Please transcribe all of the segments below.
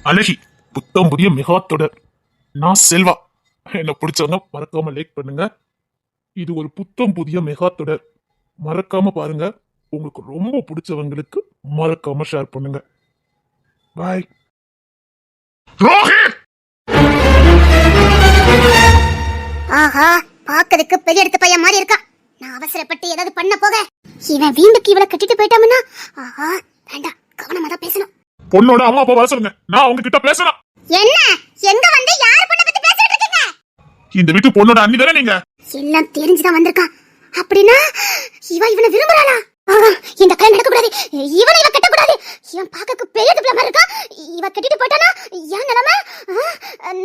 அழகி புத்தம் புதிய மெகா தொடர். நான் செல்வா. என்ன பிடிச்சவங்க மறக்காம லைக் பண்ணுங்க. இது ஒரு புத்தம் புதிய மெகா தொடர், மறக்காம பாருங்க. உங்களுக்கு ரொம்ப பிடிச்சவங்களுக்கு மறக்காம ஷேர் பண்ணுங்க. பாய். ரோஹித்! ஆஹா, பாக்கிறதுக்கு பெரிய எடுத்த பையன் மாதிரி இருக்கா. நான் அவசரப்பட்டு ஏதாவது பண்ண போக இவன் வீண்டுக்கு இவளை கட்டிட்டு போயிட்டாமனா. ஆஹா, வேண்டாம், கவனமா தான் பேசணும். பொண்ணோட அம்மா அப்பா வர சொல்லுங்க, நான் அவங்க கிட்ட பேசணும். என்ன, எங்க வந்து யார் பொண்ணை பத்தி பேசிட்டு இருக்கீங்க? இந்த வீட்டு பொண்ணோட அண்ணி தானே நீங்க? எல்லாம் தெரிஞ்சுதான் வந்திருக்கான். அப்படின்னா இவனை விரும்புறாளா? இந்த கல்யாணம் நடக்க கூடாது. இவனை இவ கட்ட கூடாது. இவன் பாக்கக்கு பெரிய டிப்ளமா மாதிரி இருக்கா. இவ கட்டிட்டு போயிட்டானா ஏன் நிலைமை?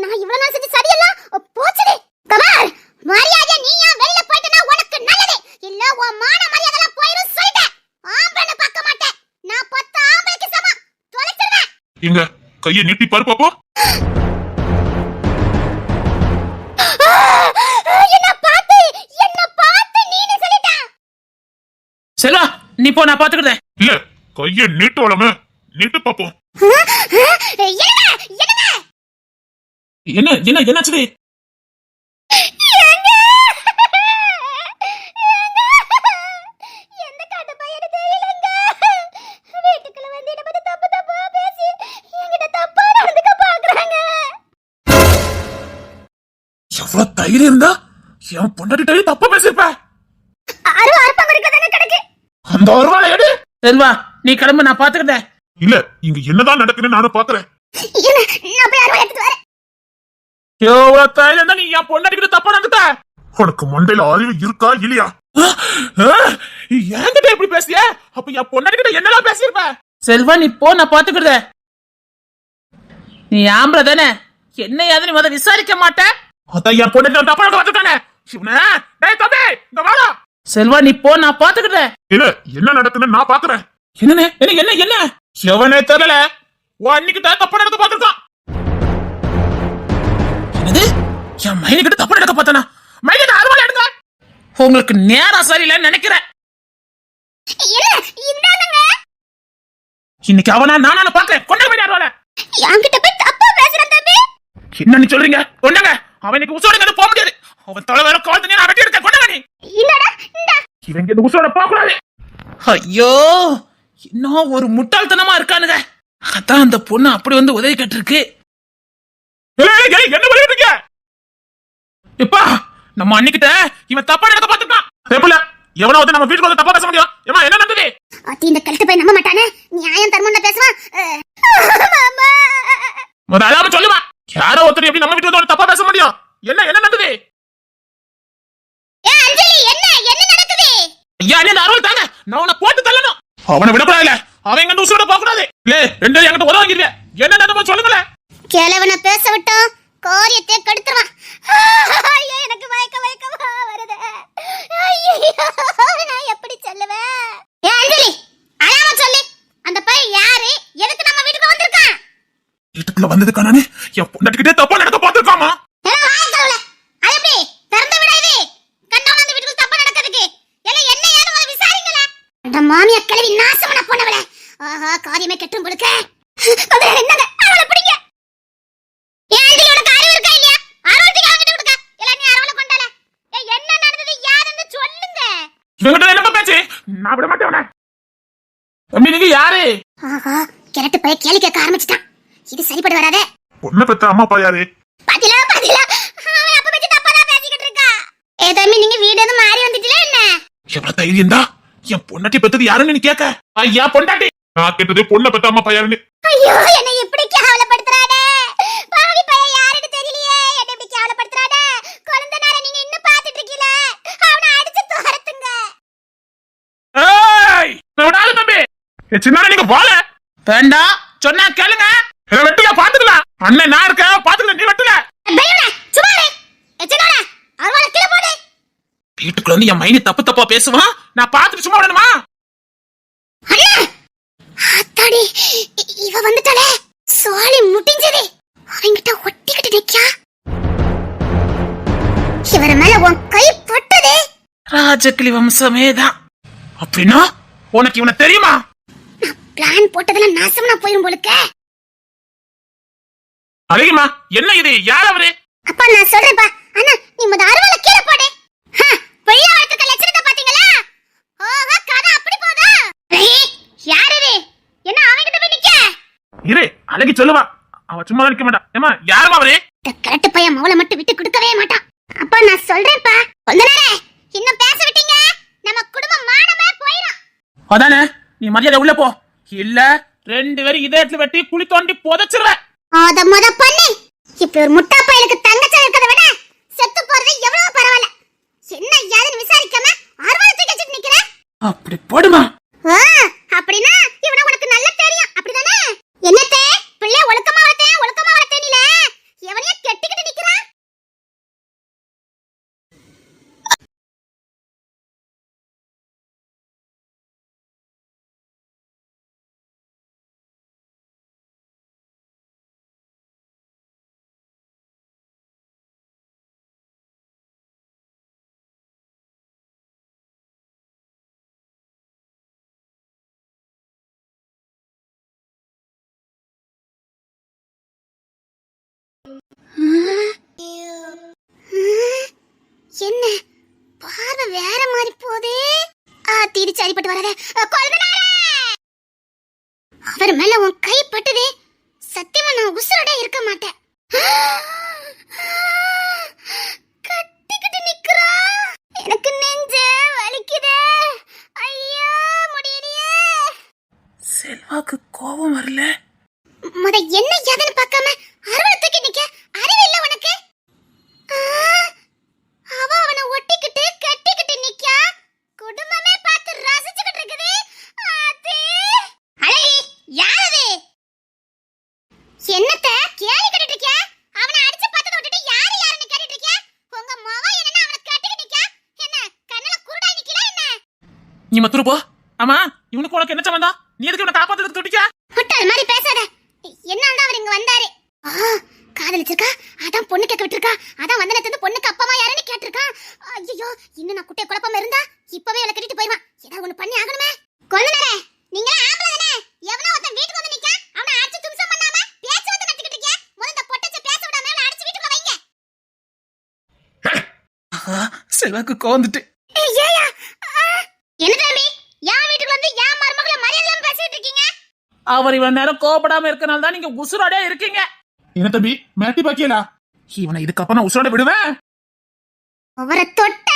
நான் இவ்வளவு நாள் செஞ்சு சரியெல்லாம் போச்சுடி. கமால், மரியாதை நீ ஏன் வெளியில போயிட்டனா உனக்கு நல்லது. இல்ல உன் மான மரியாதை எல்லாம் போயிரும் சொல்லிட்டேன். ஆம்பளை பார்க்க மாட்டேன். நான் 10 ஆம்பளைக்கு சமம். தொலைச்சிடுவேன். இங்க கையை நீட்டி பாரு பாப்போம். செல்வா, நீ போ, நான் பாத்துக்கிறேன். இல்ல, கையை நீட்டோளமே, நீட்டு பாப்போம். என்ன என்ன என்னாச்சு? எவ்வளவு தைரியம் இருந்தா என் பொண்டாட்டி தப்பா பேசிருப்ப. அந்த ஒருவாளை எடு. செல்வா, நீ கிளம்பு, நான் பாத்துக்கிறேன். இல்ல, இங்க என்னதான் நடக்குன்னு நானும் பாக்குறேன். எவ்வளவு தைரியம் இருந்தா நீ என் பொண்டாட்டி தப்பா நடந்துட்ட? உனக்கு மண்டையில அறிவு இருக்கா இல்லையா? என்கிட்ட எப்படி பேசிய? அப்ப என் பொண்டாட்டி கிட்ட என்னலாம் பேசிருப்ப? செல்வா, நீ போ, நான் பாத்துக்கிறேன். நீ ஆம்பளை தானே, என்ன யாவது நீ முதல்ல விசாரிக்க மாட்டேன். அதான் என் பொண்டாட்டி தப்பா நடக்க வந்துட்டானே. செல்வா, நீ போ, நான் பாத்துக்கிறேன். இல்ல, என்ன நடக்குன்னு நான் பாக்குறேன். என்ன என்ன என்ன என்ன எவனே தெரியல, உன் அன்னிக்கிட்ட தப்பா நடக்க பாத்துருக்கான். என்னது? என் மைனி கிட்ட தப்பா நடக்க பார்த்தானா? மைனி அறுவாலை எடுங்க. உங்களுக்கு நேரம் சரியில்லைன்னு நினைக்கிறேன். இன்னைக்கு அவனா நானால பாக்குறேன். கொண்டாங்க மைனி அறுவாலை. என்கிட்ட போய் தப்பா பேசுறேன் தம்பி. என்ன நீ சொல்றீங்க? கொண்டாங்க. அவன் இன்னைக்கு உசோட போக முடியாது. அவன் தலை வேற கால் தண்ணி நான் வெட்டி எடுக்க. கொண்டாங்க நீ. இவங்க இந்த உசோட போக கூடாது. ஐயோ, இன்னும் ஒரு முட்டாள்தனமா இருக்கானுங்க. அதான் அந்த பொண்ணு அப்படி வந்து உதவி கட்டிருக்கு. என்ன பண்ணிட்டு இருக்க? இப்பா, நம்ம அன்னிக்கிட்ட இவன் தப்பா நடக்க பாத்துட்டான். எப்பல எவனாவது நம்ம வீட்டுக்கு வந்து தப்பா பேச முடியும்? ஏமா என்ன நடந்தது? அத்தி இந்த கழுத்து போய் நம்ப மாட்டானே. நியாயம் தர்மம்ல பேசுவான். முதல்ல சொல்லுமா, யாரோ ஒருத்தர் எப்படி நம்ம வீட்டுக்கு வந்து தப்பா பேச முடியும்? என்ன என்ன நடந்தது? ஐயா, என்ன அருள் தாங்க, நான் உன்னை போட்டு தள்ளணும். அவனை விடக்கூடாதுல, அவன் எங்க உசுரோட போக கூடாது. இல்ல, ரெண்டு என்கிட்ட உதவ வாங்கிடுவேன். என்ன நடந்தது சொல்லுங்களேன். கிழவனை பேச விட்டோம், காரியத்தை கெடுத்துருவான். எனக்கு மயக்கமா வருது. நான் எப்படி சொல்லுவேன்? அஞ்சலி, அழாம சொல்லு. அந்த பையன் யாரு? எதுக்கு நம்ம வீட்டுக்கு வந்திருக்கான்? வீட்டுக்குள்ள வந்ததுக்கா நானே என் பொண்டாட்டிக்கிட்டே தப்பா நடக்க பாத்துருக்காமா. மாமியா கிழவி நாசமன போனவளே. ஆஹா, காரியமே கெட்டும் போலுக்க. என்னங்க அவளை பிடிங்க. ஏன்டி உனக்கு அறிவு இருக்கா இல்லையா? அருள்திக்கு அவங்கிட்ட கொடுக்க. இல்ல நீ அருளை கொண்டால. என்ன நடந்தது யாருன்னு சொல்லுங்க. இவங்கிட்ட என்ன பேச்சு? நான் விட மாட்டேன். தம்பி, நீங்க யாரு? ஆஹா, கிரட்டு பைய கேள்வி கேட்க ஆரம்பிச்சிட்டான். இது சரிப்பட்டு வராதே. பொண்ணை பெத்த அம்மா அப்பா யாரு? பதிலா அவன் அப்ப வச்சு தப்பா தான் பேசிக்கிட்டு இருக்கா. தம்பி, நீங்க வீடு எதுவும் மாறி வந்துட்டீங்களா என்ன? எவ்வளவு தைரியம் தான் என் பொண்டாட்டி பெத்தது யாருன்னு நீ கேட்க? ஐயா பொண்டாட்டி, நான் கேட்டது பொண்ணை பெத்த அம்மா அப்பா யாருன்னு. ஐயோ, என்ன இப்படி கேவலப்படுத்துறானே. பாவி பையன் யாருன்னு தெரியலையே. என்ன இப்படி கேவலப்படுத்துறானே. குழந்தைனால நீங்க இன்னும் பாத்துட்டு இருக்கீல. அவனை அடிச்சு துரத்துங்க. ஏய், நான் விடாத தம்பி. சின்ன நீங்க வாழ வேண்டாம் சொன்னா கேளுங்க. வெட்டுல பாத்துக்கலாம். அண்ணன் நான் இருக்க பாத்துக்கலாம், நீ வெட்டுல. வீட்டுக்குள்ள வந்து என் மைனி தப்பு தப்பா பேசுவான், நான் பாத்துட்டு சும்மா விடணுமா? அத்தாடி, இவ வந்துட்டாளே. சோலி முடிஞ்சது. அவங்கிட்ட ஒட்டிக்கிட்டு நிக்கா. இவர மேல உன் கை பட்டதே. ராஜகிளி வம்சமேதான். அப்படின்னா உனக்கு இவனை தெரியுமா? நான் பிளான் போட்டதெல்லாம் நாசமா போயிரும் போலுக்க. அழகிமா என்ன இது யார் அவரு? அப்பா நான் சொல்றேன்ப்பா. அண்ணா நீ முத அருவாளை கீழே போடு. பொய்யா வளர்த்துக்க லட்சணத்தை பாத்தீங்களா? ஓஹோ கதை அப்படி போதா? யார் இது? என்ன அவங்கிட்ட போய் நிக்க? இரு அழகி சொல்லுவா. அவ சும்மா நிக்க மாட்டா. ஏமா யாருமா அவரு? கரெக்ட் பையன் மவளை மட்டும் விட்டு கொடுக்கவே மாட்டான். அப்பா நான் சொல்றேன்ப்பா. கொஞ்ச நேரம் இன்னும் பேச விட்டீங்க நம்ம குடும்பம் மானமே போயிடும். அதானே நீ மரியாதை உள்ள போ. இல்ல 2 பேரும் இதயத்துல வெட்டி குழி தோண்டி புதைச்சிருவேன். அத முத பண்ணி இப்படி ஒரு முட்டா பையலுக்கு தங்கச்சா இருக்கிறத விட செத்து போறது எவ்வளவு பரவாயில்ல. என்ன யாருன்னு விசாரிக்காம அருவாளை தூக்கி வச்சுட்டு நிக்கிற? அப்படி போடுமா. அப்படின்னா இவனை உனக்கு நல்லா தெரியும் அப்படிதானே? என்னத்தே பிள்ளை ஒழுக்கமா வளர்த்தேனில எவனைய கெட்டிக்கிட்டு நிக்கிறான்? என்ன பார்வை வேற மாதிரி போதே. தீடி சரிப்பட்டு வராத அவர் மேல உன் கை பட்டுதே. சத்தியமா நான் உசுரோட இருக்க மாட்டேன். கட்டிக்கிட்டு நிக்கிறா. எனக்கு நெஞ்ச வலிக்குதே. ஐயா முடியலையே. செல்வாக்கு கோபம் வரல. முத என்ன ஏதுன்னு பார்க்காம அருவாளை தூக்கி நிக்க அறிவு இல்ல உனக்கு? அவ அவனை ஒட்டிக்கிட்டு கட்டிக்கிட்டு நிக்கா. குடும்பமே பார்த்து ரசிச்சுக்கிட்டு இருக்குது. அழகி யாரது? என்னத்த கேலி கட்டிட்டு இருக்க? அவனை அடிச்சு பார்த்தத விட்டுட்டு யாருன்னு கேட்டிட்டு இருக்க? உங்க மவ என்னன்னா அவனை கட்டிக்கிட்டு நிக்கா? என்ன கண்ணல குருடா நிக்கல என்ன? நீ மத்துரு போ. ஆமா இவனுக்கு உனக்கு என்ன சம்பந்தம்? நீ எதுக்கு இவனை காப்பாத்துறதுக்கு துடிக்க? முட்டாள் மாதிரி பேசாத. என்னால அவர் இங்க வந்தாரு. காதலிச்சிருக்கா, அதான் பொண்ணு கேட்க விட்டுருக்கா. அதான் வந்தனத்துல பொண்ணுக்கு அப்பமா யாருன்னு கேட்டிருக்கா. ஐயோ இன்னும் நான் குட்டை குழப்பமா இருந்தா இப்பவே இவளை கட்டிட்டு போய்வான். ஏதாவது ஒண்ணு பண்ணி ஆகணுமே. கொல்லுனரே நீங்க ஆம்பளை தானே? எவனோ ஒருத்தன் வீட்டுக்கு வந்து நிக்க அவனை அடிச்சு தும்சம் பண்ணாம பேச்சு வந்து நடத்திக்கிட்டு இருக்க. முதல்ல இந்த பொட்டச்ச பேச விடாம அவளை அடிச்சு வீட்டுக்குள்ள வைங்க. செல்வாக்கு கோந்துட்டு. ஏயா என்ன தம்பி யார் வீட்டுக்குள்ள வந்து யார் மருமகளை மரியாதை பேசிட்டு இருக்கீங்க? அவர் இவன் நேரம் கோபப்படாம இருக்கனால தான் நீங்க உசுரோட இருக்கீங்க. என்ன தம்பி மேட்டி பாக்கியலா? இவனை இதுக்கப்புறம் நான் உசுரோட விடுவேன். அவரை தொட்ட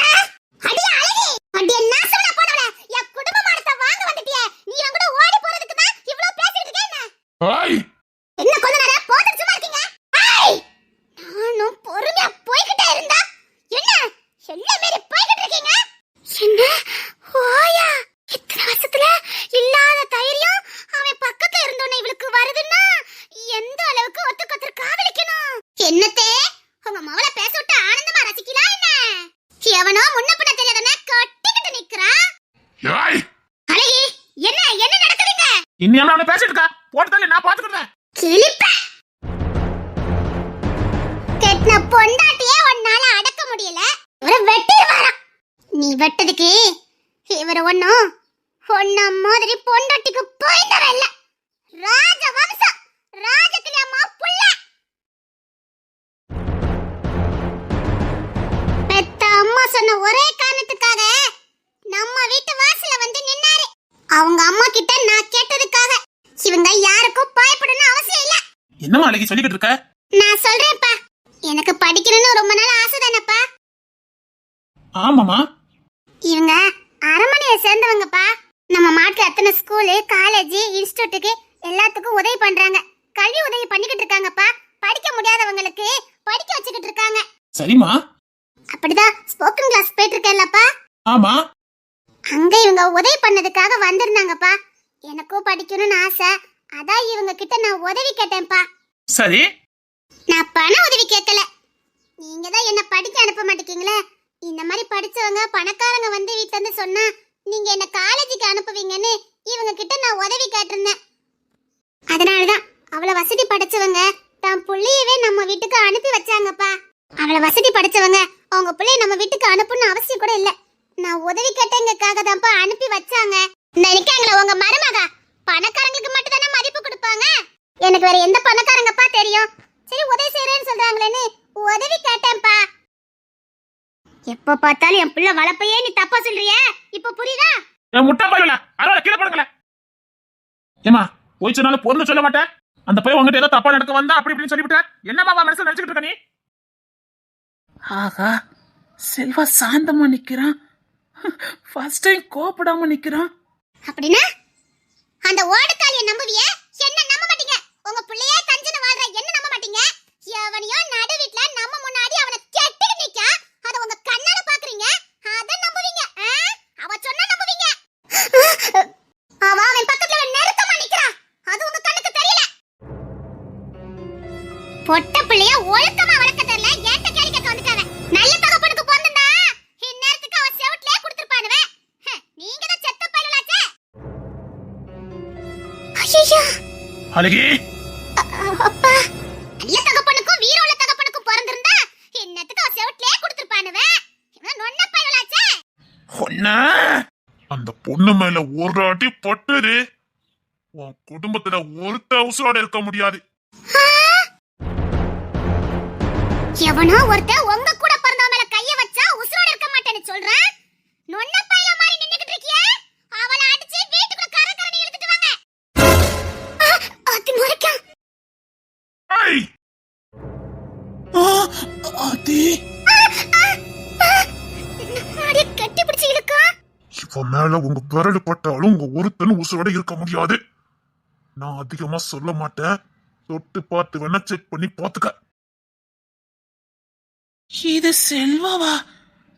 அடியா அழகி அடிய நாசமா போனவளே. என் குடும்ப மானத்தை வாங்க வந்துட்டியே. நீ இவன் கூட ஓடி போறதுக்கு தான் இவ்ளோ பேசிட்டு இருக்க என்ன? ஏய் என்ன கொஞ்ச நேரம் போட்டு சும்மா இருக்கீங்க? ஏய் நானும் பொறுமையா போய்கிட்டே இருந்தா என்ன எல்லா மேரி போய்கிட்டு இருக்கீங்க? என்ன ஓயா இத்தனை வருஷத்துல இல்லாத தைரியம் அவன் பக்கத்துல இருந்தோனே இவளுக்கு வருதுன்னா எந்த அளவுக்கு ஒத்துக்கொத்தர் காதலிக்கணும்? என்னத்தே உங்க மவளை பேச விட்டு ஆனந்தமா ரசிக்கலாம் என்ன? எவனோ முன்ன பின்ன தெரியாதன கட்டிக்கிட்டு நிக்கிறா. ஏய் அழகி என்ன என்ன நடக்குதுங்க? இன்னும் அவனை பேசிட்டு இருக்கா? போட்டு தள்ளி நான் பாத்துக்கிறேன். கிளிப்ப கெட்ன பொண்டாட்டியே உன்னால அடக்க முடியல. இவரை வெட்டிடுவாரா? நீ வெட்டதுக்கு இவரை ஒன்னும் பொண்ண மாதிரி பொண்டாட்டிக்கு போய்ந்தவ இல்ல. ராஜ வம்சம் ராஜகல்யாணமா புள்ள. பெத்த அம்மா சொன்ன ஒரே காரணத்துக்காக நம்ம வீட்டு வாசல்ல வந்து நின்னாரு. அவங்க அம்மா கிட்ட நான் கேட்டதுக்காக இவங்க யாருக்கும் பயப்படணும் அவசியம் இல்ல. என்னமா அழகி சொல்லிக்கிட்டு இருக்க? நான் சொல்றேன்ப்பா. எனக்கு படிக்கணும்னு ரொம்ப நாள் ஆசை தானப்பா. ஆமாமா. இவங்க அரமனையை சேர்ந்தவங்கப்பா. நம்ம மாட்டுல அத்தனை ஸ்கூலு காலேஜ் இன்ஸ்டிடியூட்டுக்கு எல்லாத்துக்கும் உதவி பண்றாங்க. கல்வி உதவி பண்ணிக்கிட்டு இருக்காங்கப்பா. படிக்க முடியாதவங்களுக்கு படிக்க வச்சுக்கிட்டு இருக்காங்க. சரிமா. அப்படிதான் ஸ்போக்கன் கிளாஸ் போயிட்டு இருக்கேன்லப்பா. ஆமா. அங்க இவங்க உதவி பண்ணதுக்காக வந்திருந்தாங்கப்பா. எனக்கும் படிக்கணும்னு ஆசை. அதான் இவங்க கிட்ட நான் உதவி கேட்டேன்ப்பா. சரி. நான் பண உதவி கேட்கல. நீங்க தான் என்ன படிக்க அனுப்ப மாட்டேங்கீங்களே. இந்த மாதிரி படிச்சவங்க பணக்காரங்க வந்து வீட்ல இருந்து சொன்னா நீங்க என்ன காலேஜுக்கு அனுப்புவீங்கன்னு இவங்க கிட்ட நான் உதவி கேட்டிருந்தேன். அதனாலதான் அவளை வசதி படைச்சவங்க தான் புள்ளையவே நம்ம வீட்டுக்கு அனுப்பி வச்சாங்கப்பா. அவளை வசதி படைச்சவங்க அவங்க பிள்ளைய நம்ம வீட்டுக்கு அனுப்பணும்னு அவசியம் கூட இல்ல. நான் உதவி கேட்டவங்களுக்காக தான்ப்பா அனுப்பி வச்சாங்க. நினைக்காங்களா உங்க மருமக பணக்காரங்களுக்கு மட்டும் தானே மதிப்பு கொடுப்பாங்க? எனக்கு வேற எந்த பணக்காரங்கப்பா தெரியும்? சரி எப்ப பார்த்தாலும் என் பிள்ளை வளப்பையே நீ தப்பா சொல்றிய, இப்ப புரியுதா? என் முட்டா பையல அறுவடை கீழே போடுங்கள. ஏமா போய் சொன்னாலும் பொருள் சொல்ல மாட்டேன். அந்த பையன் உங்ககிட்ட ஏதோ தப்பா நடக்க வந்தா அப்படி இப்படின்னு சொல்லிவிட்ட. என்னமா மனசுல நினைச்சுக்கிட்டு இருக்க நீ? ஆகா, செல்வா சாந்தமா நிக்கிறான். ஃபர்ஸ்ட் டைம் கோபப்படாம நிக்கிறான். அப்படின்னா அந்த ஓடுகாலியை நம்புவிய, என்ன நம்ப மாட்டீங்க. உங்க பிள்ளையே கஞ்சன வாழ்ற என்ன நம்ப மாட்டீங்க. எவனையோ நடு வீட்ல நம்ம முன்னாடி அவனை கெட்டிட்டு நிக்க, அத உங்க கண்ணால பாக்குறீங்க, அத நம்புவீங்க. அவ சொன்னா நம்புவீங்க. அவன் பக்கத்துல நெருக்கமா நிக்கிறான், அது உங்க கண்ணுக்கு தெரியல. பொட்ட பிள்ளைய ஒழுக்கமா வளர்க்க தெரியல, ஏன்ட்ட கேள்வி கேட்க வந்துட்டாங்க. நல்ல தகப்பனுக்கு பொண்ணுடா, இந்நேரத்துக்கு அவ செவட்லயே கொடுத்திருப்பானுவே. நீங்க தான் செத்த பையலாச்சே. ஐயோ அழகி, அப்பா, நல்ல தகப்பனுக்கும் வீரமுள்ள தகப்பனுக்கும் பிறந்திருந்தா இந்நேரத்துக்கு அவ செவட்லயே கொடுத்திருப்பானுவே. இவன் நொன்ன பையலாச்சே. ஒண்ணா அந்த பொண்ணு மேல ஒரு அடி பட்டுது, உன் குடும்பத்துல ஒருத்த உசுரோட இருக்க முடியாது. எவனோ ஒருத்த உங்க கூட பிறந்தவ மேல கைய வச்சா உசுரோட இருக்க மாட்டேன்னு சொல்றேன். நொன்ன பையல மாதிரி நின்னுக்கிட்டு இருக்கியே, அவளை அடிச்சு வீட்டுக்குள்ள கரகரன்னு இழுத்துட்டு வாங்க. அது முறைக்க ஐய், ஆதி அடி கட்டி பிடிச்சு இழுக்கா. இவன் மேல உங்க விரல் பட்டாலும் உங்க ஒருத்தனும் உசுரோட இருக்க முடியாது. நான் அதிகமா சொல்ல மாட்டேன், தொட்டு பார்த்து வேணா செக் பண்ணி பாத்துக்க. இது செல்வாவா?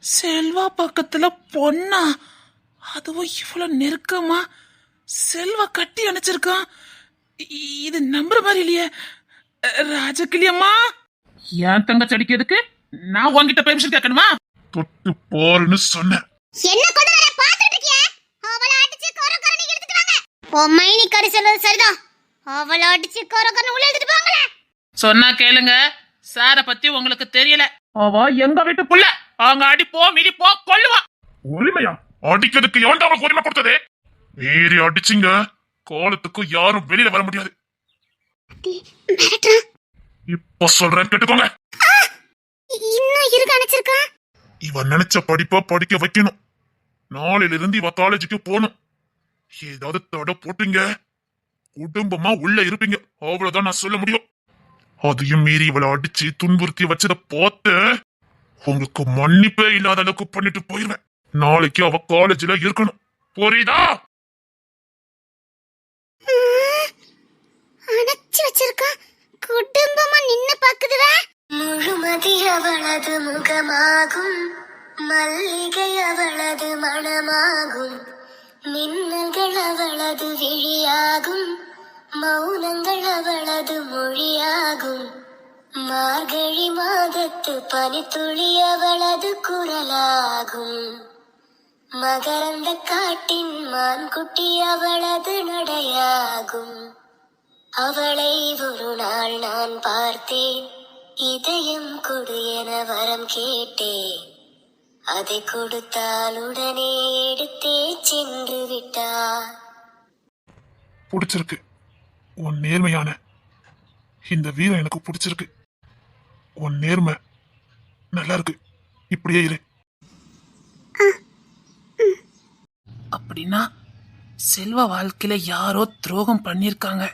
செல்வா பக்கத்துல பொண்ணா? அதுவும் இவ்வளவு நெருக்கமா செல்வா கட்டி அணைச்சிருக்கான். இது நம்புற மாதிரி இல்லையே. ராஜகிளியம்மா, ஏன் தங்கச்சி அடிக்கிறதுக்கு நான் உன்கிட்ட பெர்மிஷன் கேட்கணுமா? தொட்டு பாருன்னு சொன்னேன். என்ன கொண்டு வர பாத்துட்டு இருக்கியே, அவளை அடிச்சு கரகரன்னு இழுத்துட்டு வாங்க. பொம்மை நீ கறி சொல்றது சரிதான், அவளை அடிச்சு கரகரன்னு உள்ள இழுத்துட்டு வாங்களே. சொன்னா கேளுங்க, சார பத்தி உங்களுக்கு தெரியல. அவ எங்க வீட்டு புள்ள, அவங்க அடிப்போ மிதிப்போ கொல்லுவா. உரிமையா? அடிக்கிறதுக்கு எவன்டா அவனுக்கு உரிமை கொடுத்தது? மீறி அடிச்சிங்க, காலத்துக்கு யாரும் வெளியில வர முடியாது. இப்ப சொல்றேன் கேட்டுக்கோங்க. இன்னும் இருக்க அணைச்சிருக்கா. இவன் நினைச்ச படிப்பா படிக்க வைக்கணும். நாளையில இருந்து இவ காலேஜுக்கு போகணும். ஏதாவது தடை போட்டீங்க, குடும்பமா உள்ள இருப்பீங்க, அவ்வளவுதான் நான் சொல்ல முடியும். அதையும் மீறி இவளை அடிச்சு துன்புறுத்தி வச்சத பார்த்து உங்களுக்கு மன்னிப்பே இல்லாத அளவுக்கு பண்ணிட்டு போயிருவேன். நாளைக்கு அவ காலேஜ்ல இருக்கணும், புரியுதா? அணைச்சு வச்சிருக்கா, குடும்பமா நின்னு பாக்குதுவ. முழுமதி அவளது முகமாகும், மல்லிகை அவளது மணமாகும், மின்னல்கள் அவளது விழியாகும், மௌனங்கள் அவளது மொழியாகும், மார்கழி மாதத்து பனித்துளி அவளது குரலாகும், மகரந்த காட்டின் மான்குட்டி அவளது நடையாகும். அவளை ஒரு நாள் நான் பார்த்தேன், இதயம் கொடு என வரம் கேட்டேன், அதை கொடுத்தால் உடனே எடுத்தே சென்று விட்டார். பிடிச்சிருக்கு உன் நேர்மையான இந்த வீரம், எனக்கு பிடிச்சிருக்கு. உன் நேர்மை நல்லா இருக்கு, இப்படியே இரு. அப்படின்னா செல்வா வாழ்க்கையில யாரோ துரோகம் பண்ணிருக்காங்க.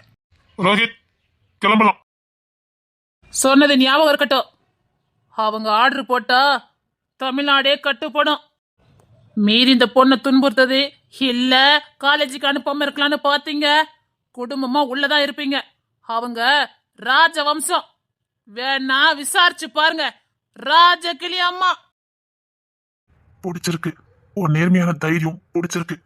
ரோஹித், கிளம்பலாம். சொன்னது ஞாபகம் இருக்கட்டும். அவங்க ஆர்டர் போட்டா தமிழ்நாடே கட்டுப்படும். மீறி இந்த பொண்ணை துன்புறுத்தது இல்ல, காலேஜுக்கு அனுப்பாம இருக்கலாம்னு பாத்தீங்க, குடும்பமா உள்ளதான் இருப்பீங்க. அவங்க ராஜ வம்சம், வேணா விசாரிச்சு பாருங்க. ராஜகிளி அம்மா. பிடிச்சிருக்கு உன் நேர்மையான தைரியம், பிடிச்சிருக்கு.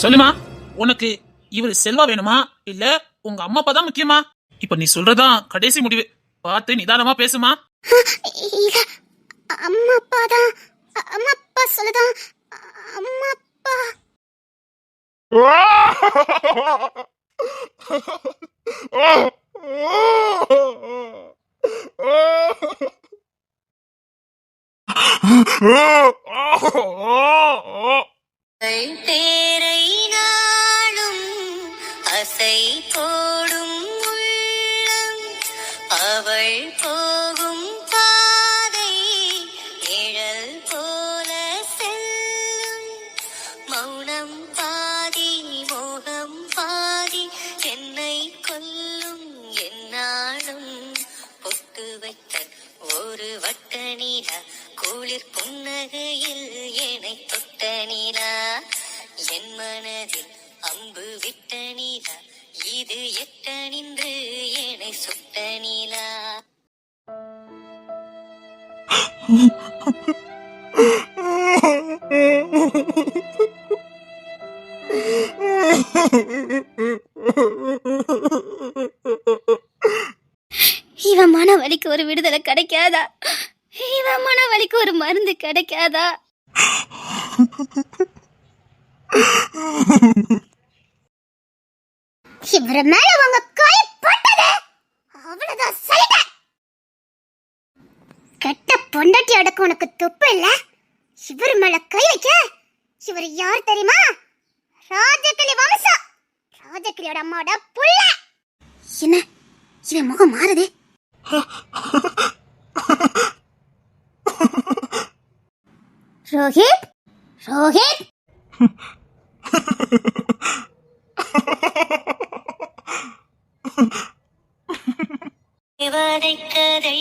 சொல்லுமா, உனக்கு இவரு செல்வா வேணுமா இல்ல உங்க அம்மா அப்பா தான் முக்கியமா? இப்ப நீ சொல்றதான் கடைசி முடிவு. பார்த்து நிதானமா பேசுமா. இல்ல, அம்மா அப்பா தான். அம்மா அப்பா சொல்லுதான். அம்மா அப்பா. பேரை நாளும் அசை போடும் உள்ளம் அவள் போகும் பாதை நிழல் போல செல்லும் மௌனம் பாதி மோகம் பாதி என்னை கொல்லும் என்னாலும் பொட்டு வைத்த ஒரு வட்ட நீரா குளிர் புன்னகையில் என்னை தொட்ட நீரா என் மனதில் அம்பு விட்ட நீரா இது எட்ட நின்று என்னை சுட்ட நீலா. இவன் மன வலிக்கு ஒரு விடுதலை கிடைக்காதா? இவன் மன வலிக்கு ஒரு மருந்து கிடைக்காதா? இவர மேல உங்க கை பட்டது அவ்வளவுதான் சொல்லிட்டேன். கெட்ட பொண்டாட்டி அடக்க உனக்கு துப்பு இல்ல? இவர் மேல கை வைக்க? இவர் யார் தெரியுமா? ராஜகிளி வம்சம், ராஜகிளியோட அம்மாவோட புள்ள. என்ன இவன் முகம் மாறுது? ரோஹித், ரோஹித். தேவதை கதை